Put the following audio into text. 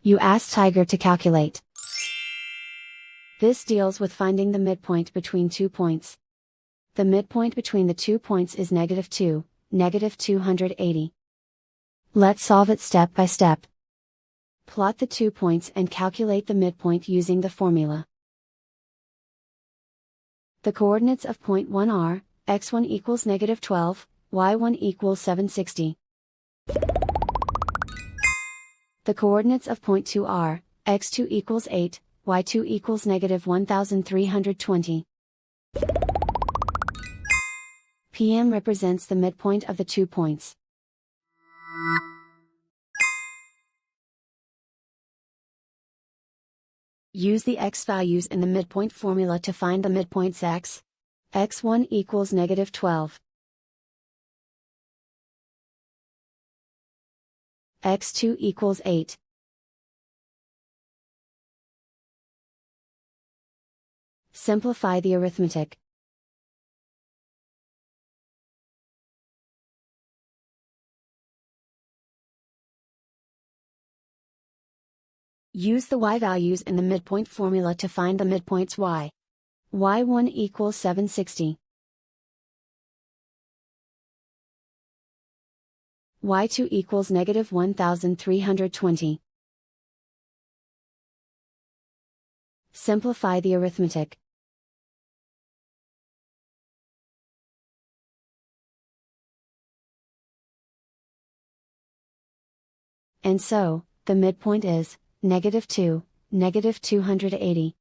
You ask Tiger to calculate. This deals with finding the midpoint between 2 points. The midpoint between the 2 points is -2, -280. Let's solve it step by step. Plot the 2 points and calculate the midpoint using the formula. The coordinates of point 1 are, x1 equals -12, y1 equals 760. The coordinates of point 2 are, x2 equals 8, y2 equals -1320. PM represents the midpoint of the 2 points. Use the x values in the midpoint formula to find the midpoints x. x1 equals -12. x2 equals 8. Simplify the arithmetic. Use the y values in the midpoint formula to find the midpoints y. y1 equals 760. y2 equals -1320. Simplify the arithmetic. And so, the midpoint is -2, -280.